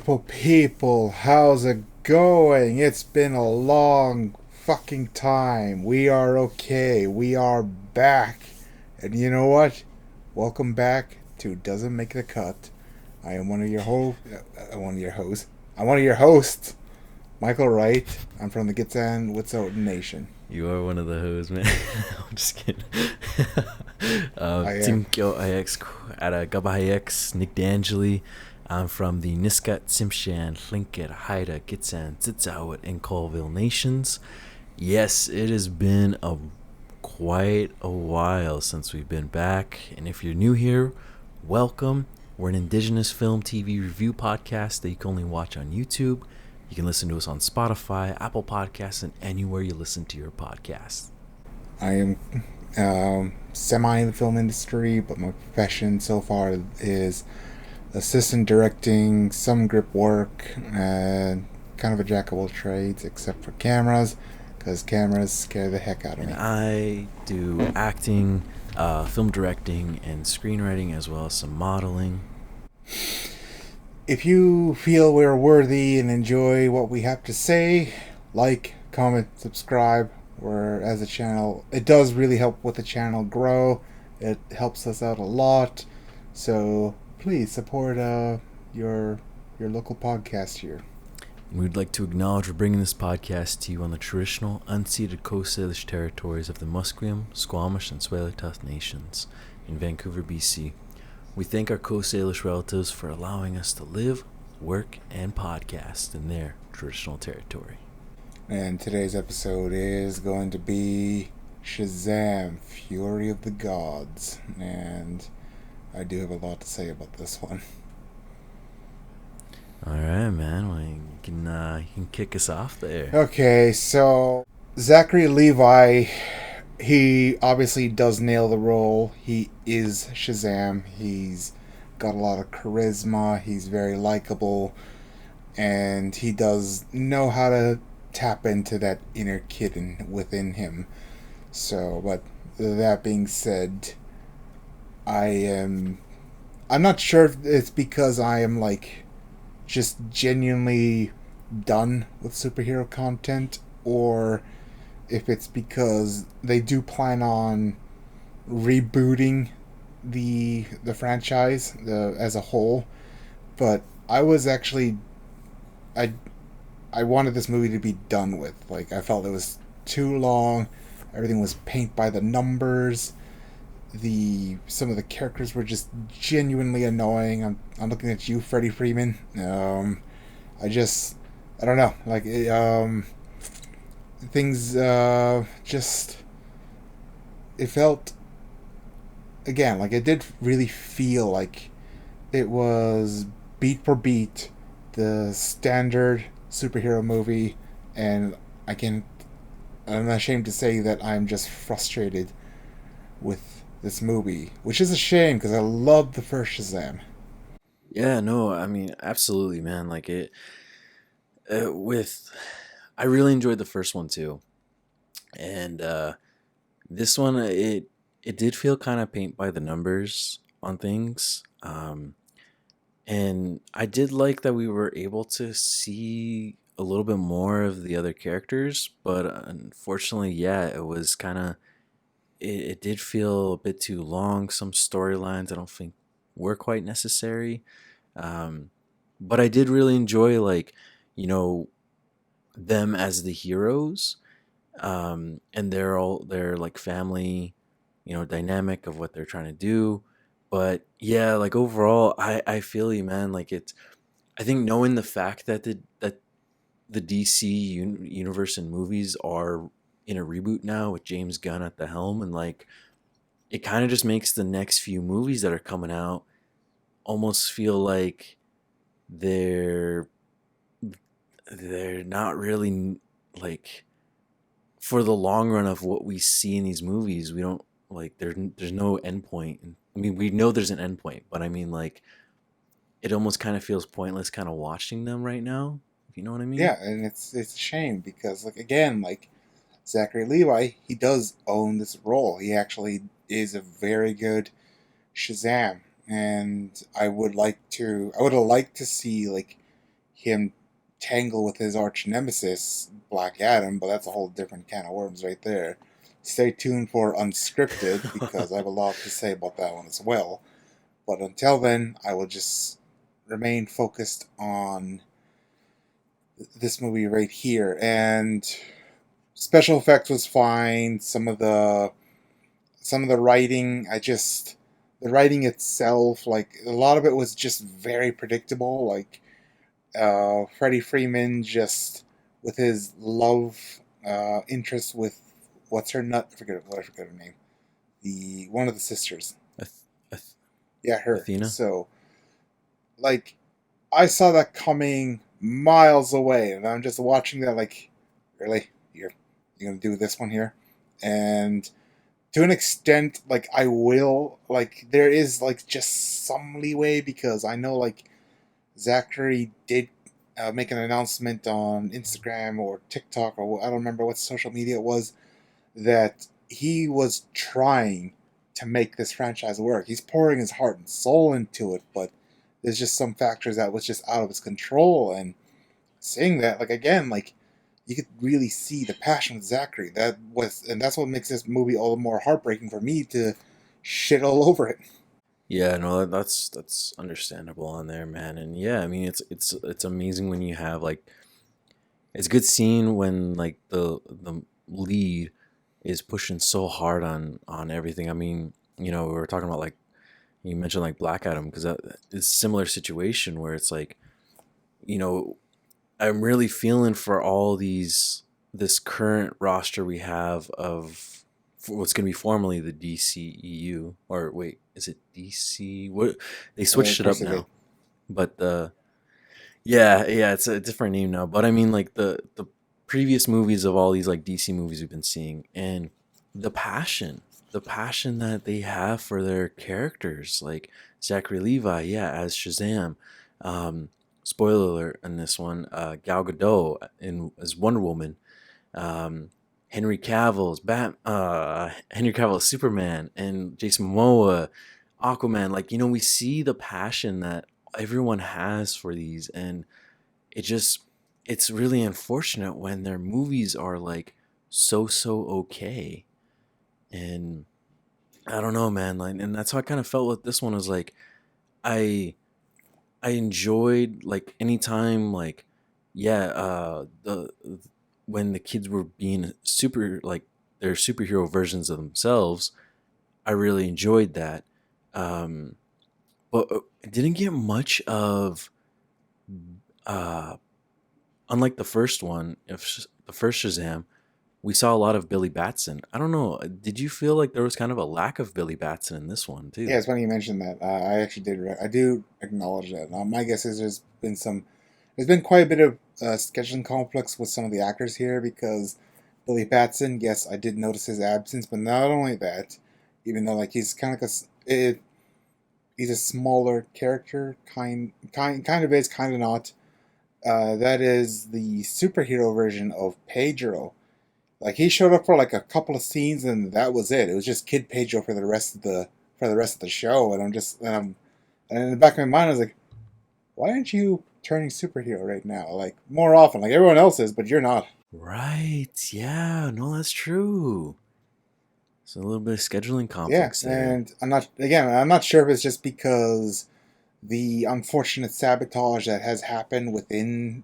People, how's it going? It's been a long fucking time. We are okay. We are back. And you know what? Welcome back to Doesn't Make the Cut. I am one of your hosts. I'm one of your hosts, Michael Wright. I'm from the Gitsan What's Out Nation. You are one of the hoes, man. I'm just kidding. I am. Tim Kyo IX Ara Gaba IX Nick D'Angeli. I'm from the Niskat Simshan, Hlinket, Haida, Gitsan, Zitzawat, and Colville nations. Yes, it has been quite a while since we've been back. And if you're new here, welcome. We're an indigenous film TV review podcast that you can only watch on YouTube. You can listen to us on Spotify, Apple Podcasts, and anywhere you listen to your podcasts. I am semi in the film industry, but my profession so far is assistant directing, some grip work, and kind of a jack of all trades except for cameras, because cameras scare the heck out of me. And I do acting, film directing, and screenwriting, as well as some modeling. If you feel we're worthy and enjoy what we have to say, like, comment, subscribe. We're as a channel. It does really help with the channel grow. It helps us out a lot. So please support your local podcast here. We'd like to acknowledge we're bringing this podcast to you on the traditional, unceded Coast Salish territories of the Musqueam, Squamish, and Tsleil-Waututh nations in Vancouver, BC. We thank our Coast Salish relatives for allowing us to live, work, and podcast in their traditional territory. And today's episode is going to be Shazam, Fury of the Gods. And I do have a lot to say about this one. Alright, man. Well, you can kick us off there. Okay, so Zachary Levi, he obviously does nail the role. He is Shazam. He's got a lot of charisma. He's very likable. And he does know how to tap into that inner kid within him. So, but that being said, I'm not sure if it's because I am like just genuinely done with superhero content, or if it's because they do plan on rebooting the franchise as a whole. But I was actually I wanted this movie to be done with. Like, I felt it was too long. Everything was paint by the numbers. Some of the characters were just genuinely annoying. I'm looking at you, Freddie Freeman. I don't know. Like, things just, it felt, again, like it did really feel like it was beat for beat the standard superhero movie, and I'm ashamed to say that I'm just frustrated with this movie, which is a shame because I loved the first Shazam. Yeah, no, I mean, absolutely, man. Like I really enjoyed the first one too, and this one, it did feel kind of paint by the numbers on things. And I did like that we were able to see a little bit more of the other characters, but unfortunately, yeah, it was kind of it did feel a bit too long. Some storylines I don't think were quite necessary. Um, but I did really enjoy, like, you know, them as the heroes, and their like family, dynamic of what they're trying to do. But yeah, like overall, I feel you, man. Like I think knowing the fact that the DC universe and movies are in a reboot now with James Gunn at the helm, and like it kind of just makes the next few movies that are coming out almost feel like they're they're not really, like, for the long run of what we see in these movies. We don't, like, there's no end point. I mean, we know there's an end point, but I mean, like, it almost kind of feels pointless kind of watching them right now, if you know what I mean. Yeah, and it's a shame because, like, again, like, Zachary Levi, he does own this role. He actually is a very good Shazam, and I would have liked to see, like, him tangle with his arch nemesis, Black Adam, but that's a whole different can of worms right there. Stay tuned for Unscripted because I have a lot to say about that one as well. But until then, I will just remain focused on this movie right here. And special effects was fine. Some of the writing, the writing itself, like a lot of it was just very predictable. Like Freddie Freeman just with his love interest with what's her nut? I forget her name. The one of the sisters. Ath- Ath- Yeah, her. Athena. So like I saw that coming miles away, and I'm just watching that like, really, you're gonna do this one here, and to an extent, like I will, like there is like just some leeway because I know like Zachary did make an announcement on Instagram or TikTok or I don't remember what social media it was that he was trying to make this franchise work. He's pouring his heart and soul into it, but there's just some factors that was just out of his control. And saying that, like again, like you could really see the passion with Zachary. And that's what makes this movie all the more heartbreaking for me to shit all over it. Yeah, no, that's understandable on there, man. And yeah, I mean, it's amazing when you have like it's a good scene when like the lead is pushing so hard on everything. I mean, we were talking about like you mentioned like Black Adam because that is a similar situation where it's like you know I'm really feeling for all this current roster we have of for what's going to be formerly the DCEU or wait, is it DC? What they Of switched it up course they did. now, but yeah, it's a different name now. But I mean, like the previous movies of all these like DC movies we've been seeing, and the passion that they have for their characters, like Zachary Levi, yeah, as Shazam. Um, Spoiler alert in this one, Gal Gadot in as Wonder Woman. Um, Henry Cavill as Superman, and Jason Momoa, Aquaman. Like we see the passion that everyone has for these, and it just it's really unfortunate when their movies are like so okay. And I don't know, man. Like, and that's how I kind of felt with this one. Was like I I enjoyed like anytime like yeah the when the kids were being super like their superhero versions of themselves. I really enjoyed that. Um, but I didn't get much of uh unlike the first one, if the first Shazam, we saw a lot of Billy Batson. I don't know. Did you feel like there was kind of a lack of Billy Batson in this one Yeah, too? it's funny you mentioned that. I actually did. I do acknowledge that. My guess is there's been quite a bit of scheduling conflicts with some of the actors here because Billy Batson. Yes, I did notice his absence, but not only that, even though like he's kind of like he's a smaller character, kind of is, kind of not. That is the superhero version of Pedro. Like he showed up for like a couple of scenes and that was it. It was just Kid Pedro for the rest of the show. And in the back of my mind I was like, why aren't you turning superhero right now? Like more often, like everyone else is, but you're not. Right. Yeah. No, that's true. So a little bit of scheduling Yeah, conflicts there. and I'm not sure if it's just because the unfortunate sabotage that has happened within.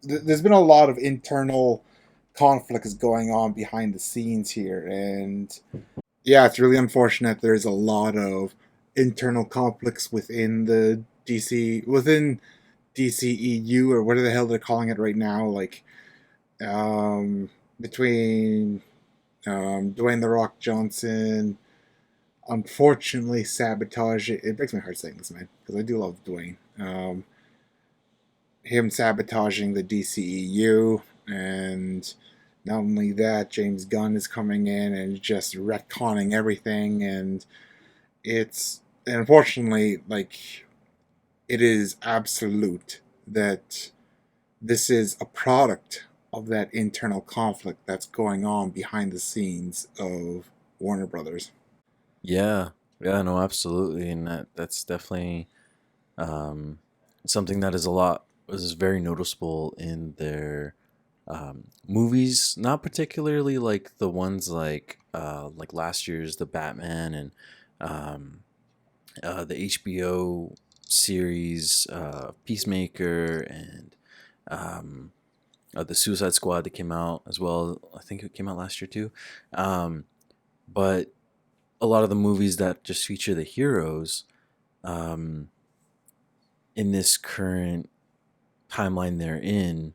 There's been a lot of internal conflicts going on behind the scenes here, and yeah, it's really unfortunate. There's a lot of internal conflicts within DCEU or whatever the hell they're calling it right now. Like between Dwayne the Rock Johnson, unfortunately sabotage. It breaks my heart saying this, man, because I do love Dwayne. Him sabotaging the DCEU, and not only that, James Gunn is coming in and just retconning everything, and it's unfortunately like it is absolute that this is a product of that internal conflict that's going on behind the scenes of Warner Brothers. Yeah. Yeah. No, absolutely, and that's definitely um, something that is a lot. was very noticeable in their movies, not particularly like the ones like last year's the Batman and um, the HBO series Peacemaker and um, the Suicide Squad that came out as well. I think it came out last year too. Um, but a lot of the movies that just feature the heroes um, in this current timeline they're in,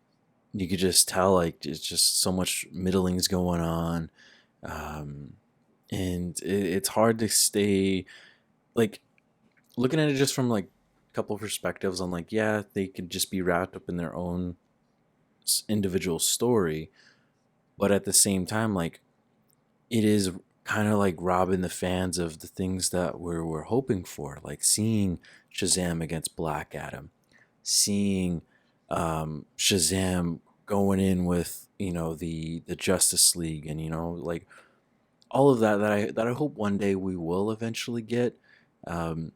you could just tell like it's just so much middling's going on, um, and it's hard to stay like looking at it just from like a couple of perspectives. On like, yeah, they could just be wrapped up in their own individual story, but at the same time, like it is kind of like robbing the fans of the things that we're hoping for, like seeing Shazam against Black Adam, seeing Shazam going in with the Justice League, and like all of that I hope one day we will eventually get. Um,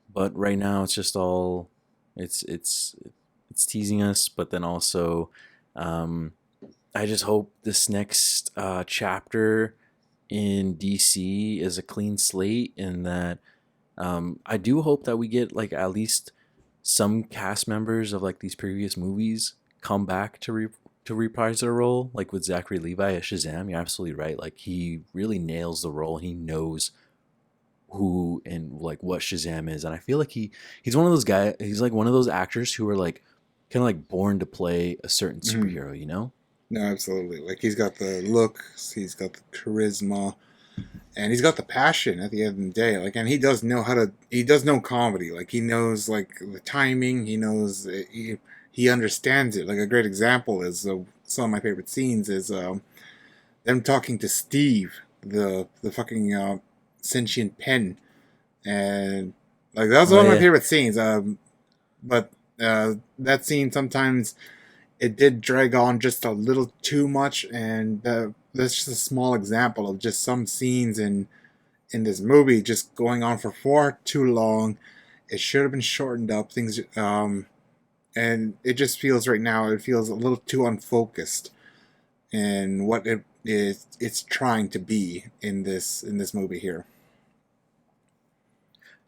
but right now it's just all it's it's it's teasing us, but then also um, I just hope this next chapter in DC is a clean slate, and that I do hope that we get like at least some cast members of like these previous movies come back to reprise their role, like with Zachary Levi as Shazam. You're absolutely right. Like he really nails the role. He knows who and like what Shazam is, and I feel like he's one of those guys. He's like one of those actors who are like kind of like born to play a certain Mhm. superhero. You know? No, absolutely. Like he's got the looks, he's got the charisma, and he's got the passion at the end of the day. Like, and he does know how to. He does know comedy. Like he knows like the timing. He knows. He understands it. Like a great example is some of my favorite scenes is them talking to Steve, the fucking sentient pen, and like that's Oh one of my yeah, favorite scenes. But that scene sometimes it did drag on just a little too much, and that's just a small example of just some scenes in this movie just going on for far too long. It should have been shortened up. Things, and it just feels right now. It feels a little too unfocused in what it's trying to be in this movie here.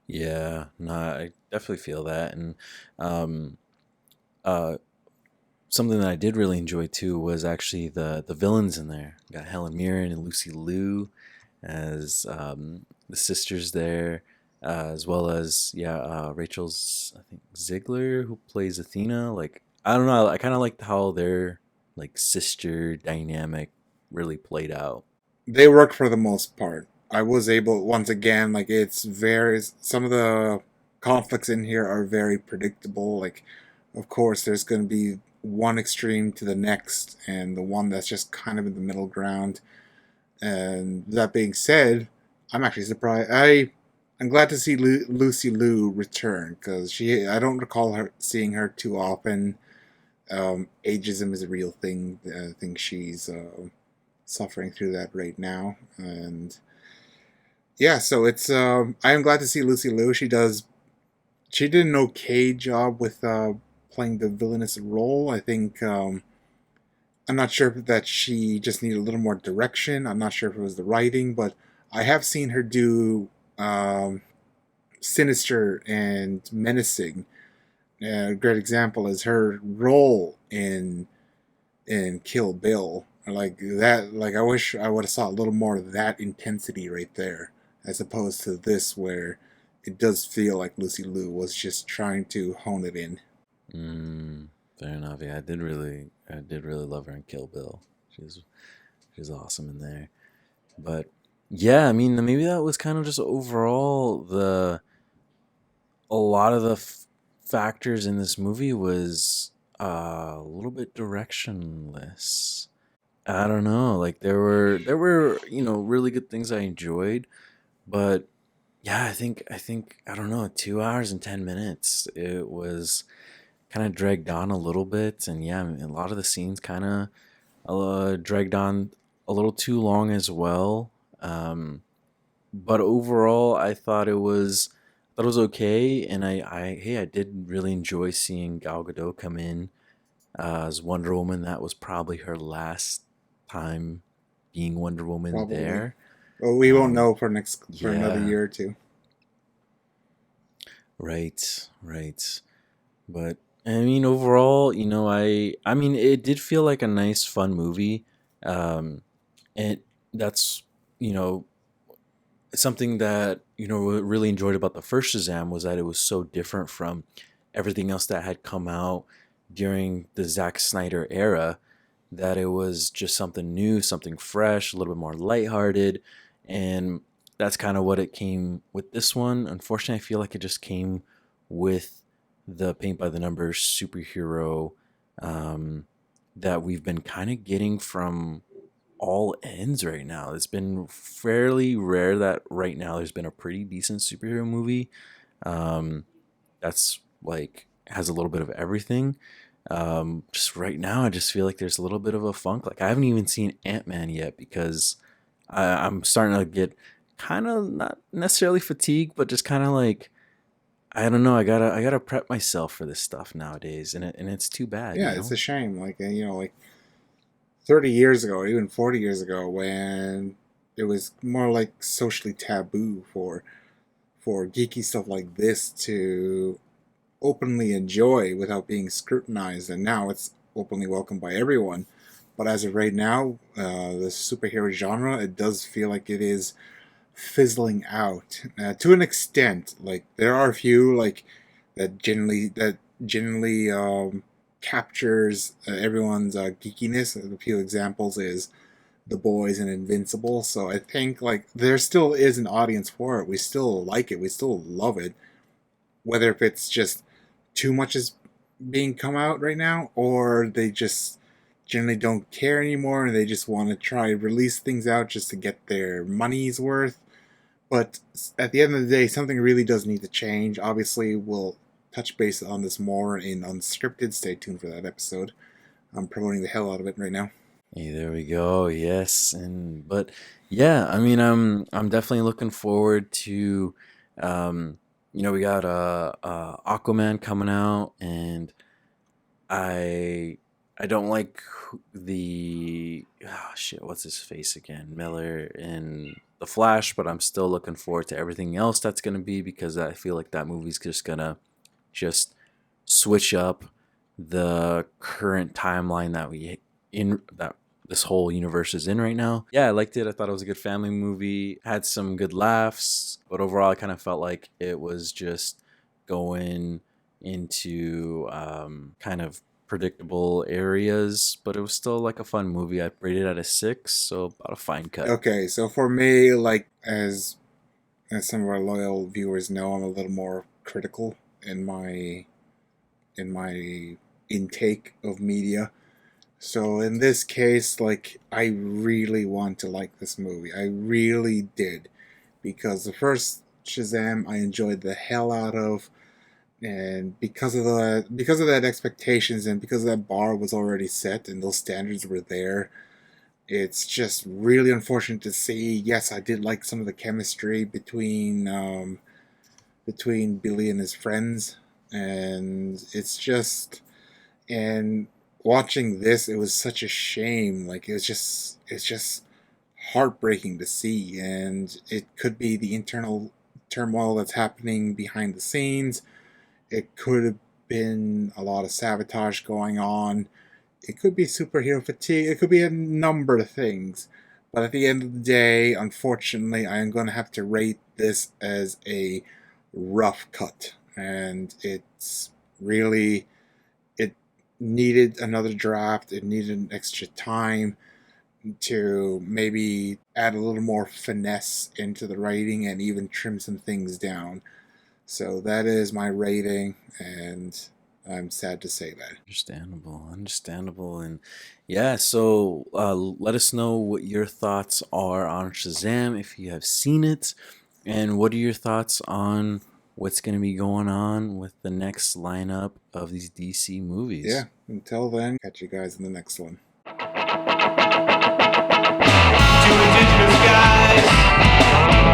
yeah. No, I definitely feel that, and um, uh, something that I did really enjoy too was actually the villains in there. We got Helen Mirren and Lucy Liu as the sisters there, as well as Rachel's I think Ziegler who plays Athena. Like I don't know, I kind of liked how their like sister dynamic really played out. They work for the most part. I was able once again, like it's very some of the conflicts in here are very predictable. Like, of course, there's going to be one extreme to the next, and the one that's just kind of in the middle ground. And that being said, I'm actually surprised. I'm glad to see Lucy Liu return because she I don't recall her seeing her too often. Ageism is a real thing. I think she's suffering through that right now, and yeah, so it's I am glad to see Lucy Liu. She did an okay job with playing the villainous role. I think I'm not sure that she just needed a little more direction. I'm not sure if it was the writing, but I have seen her do sinister and menacing. A great example is her role in Kill Bill. Like that, like I wish I would have saw a little more of that intensity right there, as opposed to this where it does feel like Lucy Liu was just trying to hone it in. Mm, fair enough. Yeah, I did really love her in Kill Bill. She's she's awesome in there. But yeah, I mean, maybe that was kind of just overall the a lot of the factors in this movie was a little bit directionless. I don't know. Like there were really good things I enjoyed, but yeah, I think I don't know, 2 hours and 10 minutes. It was kind of dragged on a little bit, and yeah, I mean, a lot of the scenes kind of dragged on a little too long as well. Um, but overall, I thought it was thought it was okay, and I did really enjoy seeing Gal Gadot come in as Wonder Woman. That was probably her last time being Wonder Woman Probably. there. Well, we won't Um, know for another yeah, year or two. right, right. But I mean, overall, I mean, it did feel like a nice, fun movie. And that's you know something that really enjoyed about the first Shazam was that it was so different from everything else that had come out during the Zack Snyder era, that it was just something new, something fresh, a little bit more lighthearted, and that's kind of what it came with this one. Unfortunately, I feel like it just came with the paint by the numbers superhero um, that we've been kind of getting from all ends right now. It's been fairly rare that right now there's been a pretty decent superhero movie um, that's like has a little bit of everything. Just right now, I just feel like there's a little bit of a funk. Like I haven't even seen Ant-Man yet because I'm starting to get kind of not necessarily fatigued, but just kind of like I don't know. I gotta prep myself for this stuff nowadays, and it's too bad, Yeah, it's a shame. Like, 30 years ago, or even 40 years ago, when it was more like socially taboo for geeky stuff like this to openly enjoy without being scrutinized, and now it's openly welcomed by everyone. But as of right now, the superhero genre, it does feel like it is fizzling out to an extent. Like there are a few that generally captures everyone's geekiness. A few examples is The Boys and Invincible. So I think like there still is an audience for it. We still like it. We still love it. Whether if it's just too much is being come out right now, or they just generally don't care anymore and they just want to try release things out just to get their money's worth. But at the end of the day, something really does need to change. Obviously, we'll touch base on this more in Unscripted. Stay tuned for that episode. I'm promoting the hell out of it right now. Hey, there we go. Yes, and but yeah, I mean, I'm definitely looking forward to, um, we got Aquaman coming out, and I I don't like the shit. What's his face again? Miller in the Flash, but I'm still looking forward to everything else that's gonna be because I feel like that movie's just gonna just switch up the current timeline that we in that this whole universe is in right now. Yeah, I liked it. I thought it was a good family movie. Had some good laughs, but overall, I kind of felt like it was just going into kind of predictable areas, but it was still like a fun movie. I rated it at a 6, so about a fine cut. Okay, so for me, like as some of our loyal viewers know, I'm a little more critical in my intake of media. So in this case, like I really want to like this movie. I really did because the first Shazam I enjoyed the hell out of, and because of that expectations and because that bar was already set and those standards were there, it's just really unfortunate to see. Yes, I did like some of the chemistry between Billy and his friends, and it's just and watching this, it was such a shame. Like it's just heartbreaking to see, and it could be the internal turmoil that's happening behind the scenes. It could have been a lot of sabotage going on. It could be superhero fatigue. It could be a number of things. But at the end of the day, unfortunately, I am going to have to rate this as a rough cut. And it's really, it needed another draft. It needed an extra time to maybe add a little more finesse into the writing and even trim some things down. So that is my rating, and I'm sad to say that. Understandable, understandable, and yeah. So let us know what your thoughts are on Shazam if you have seen it, and what are your thoughts on what's going to be going on with the next lineup of these DC Yeah, movies. until then, catch you guys in the next one. Two indigenous guys,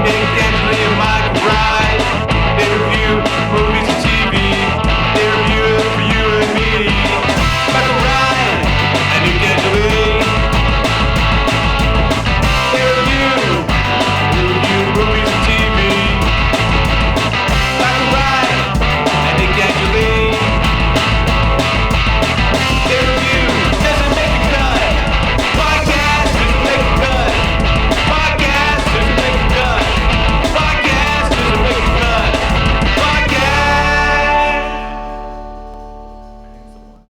named Anthony and Mike Ryan.